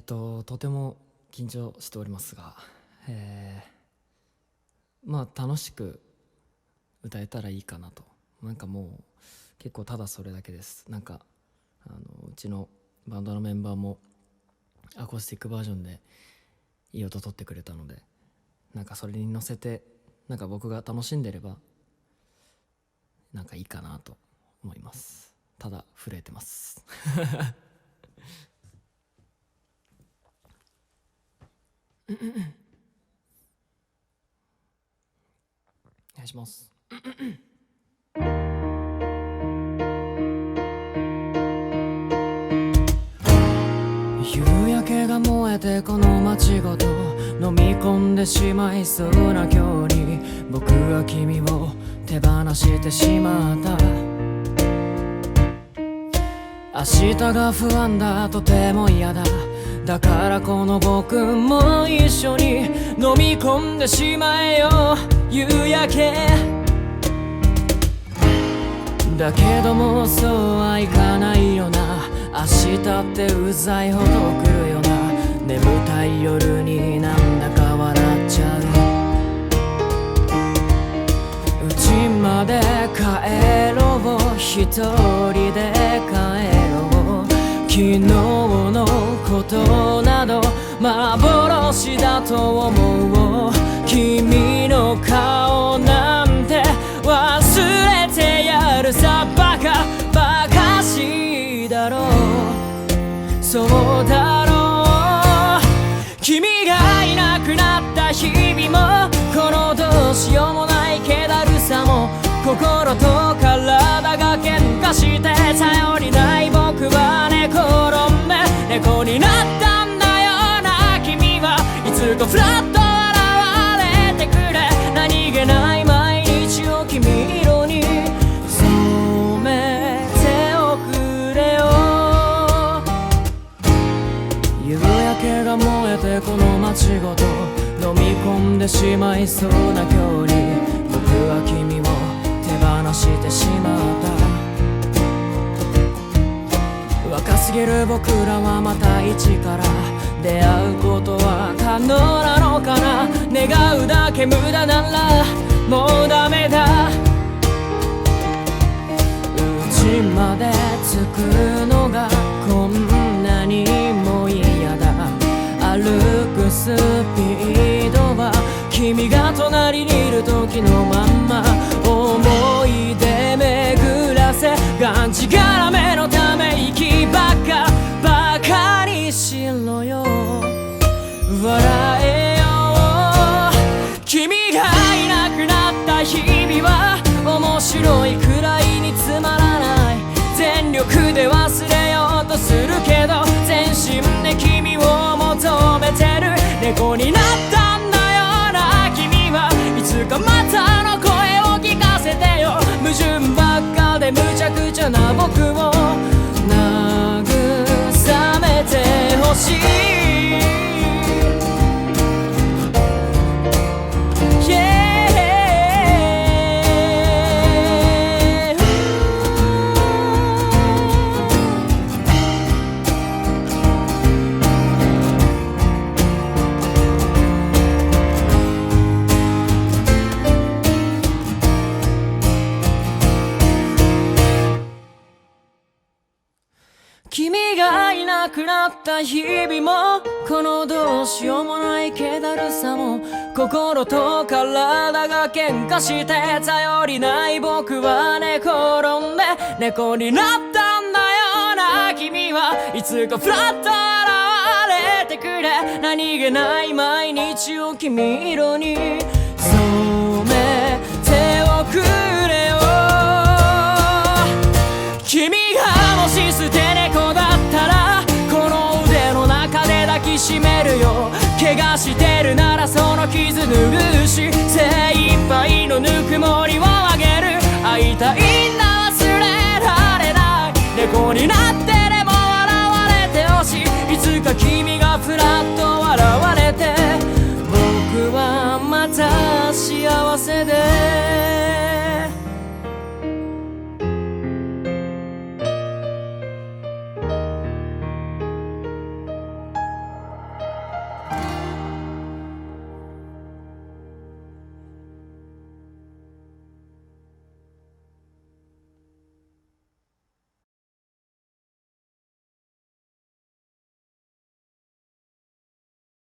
とても緊張しておりますが、楽しく歌えたらいいかなと。なんかもう結構ただそれだけです。なんかうちのバンドのメンバーもアコースティックバージョンでいい音取ってくれたので、なんかそれに乗せてなんか僕が楽しんでればなんかいいかなと思います。ただ震えてますお願いします夕焼けが燃えてこの街ごと飲み込んでしまいそうな今日に、僕は君を手放してしまった。明日が不安だ、とても嫌だ。だからこの僕も一緒に飲み込んでしまえよ夕焼け。だけどもそうはいかないよな。明日ってうざいほど来るよな。眠たい夜になんだか笑っちゃう。家まで帰ろう、一人で帰ろう。昨日のことなど幻だと思う。君の顔なんて忘れてやるさ。バカバカしいだろう、そうだろう。君がいなくなった日々も、このどうしようもない気だるさも、心と体が喧嘩して頼りない僕は寝転んで猫になったんだよな。君はいつかフラッと現れてくれ。何気ない毎日を君色に染めておくれよ。夕焼けが燃えてこの街ごと飲み込んでしまいそうな今日に、僕は君を手放してしまった。若すぎる僕らはまた一から出会うことは可能なのかな。願うだけ無駄ならもうダメだ。家まで着くのがこんなにも嫌だ。歩くスピードは君が隣にいる時のまんま。思い出巡らせがんじがらめのため息ばっかバカにしろよ。笑えよう。君がいなくなった日々は面白いくらいにつまらない。全力で忘れようとするけど全身で君を求めてる。猫になったんだよな。君はいつかまたの声を聞かせてよ。矛盾ばっかで無茶苦茶な僕を慰めてほしい。君がいなくなった日々も、このどうしようもない気だるさも、心と体が喧嘩して頼りない僕は寝転んで猫になったんだよな。君はいつかフラッと現れてくれ。何気ない毎日を君色に染めておくれよ。君がもし捨て猫だったらこの腕の中で抱きしめるよ。怪我してるならその傷拭うし、精一杯のぬくもりをあげる。会いたいんだ忘れられない。猫になった